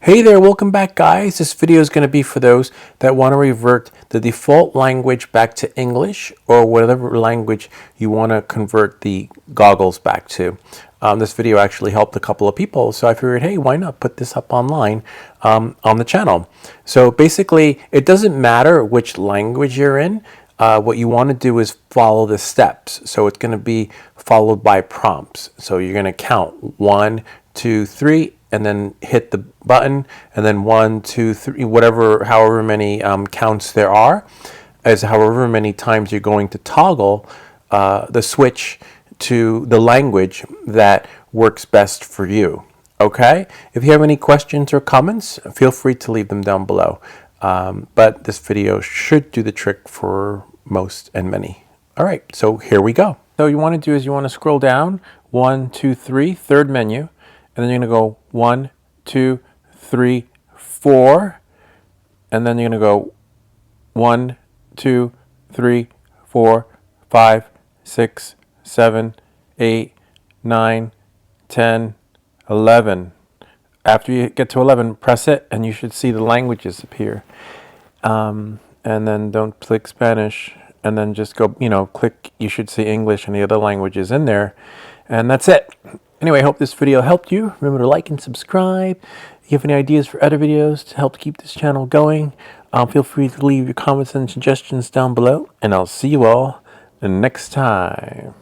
Hey there, welcome back guys. This video is going to be for those that want to revert the default language back to English or whatever language you want to convert the goggles back to. This video actually helped a couple of people, so I figured, hey, why not put this up online on the channel. So basically, it doesn't matter which language you're in. What you want to do is follow the steps. So it's going to be followed by prompts. So you're going to count 1, 2, 3, and then hit the button, and then 1, 2, 3, however many counts there are, as however many times you're going to toggle the switch to the language that works best for you. Okay? If you have any questions or comments, feel free to leave them down below. But this video should do the trick for most and many. All right, so here we go. So you want to do is you want to scroll down 1, 2, 3, third menu. And then you're going to go 1, 2, 3, 4. And then you're going to go 1, 2, 3, 4, 5, 6, 7, 8, 9, 10, 11. After you get to 11, press it and you should see the languages appear. And then don't click Spanish. And then just go, click, you should see English and the other languages in there. And that's it. Anyway, I hope this video helped you. Remember to like and subscribe. If you have any ideas for other videos to help keep this channel going, feel free to leave your comments and suggestions down below. And I'll see you all next time.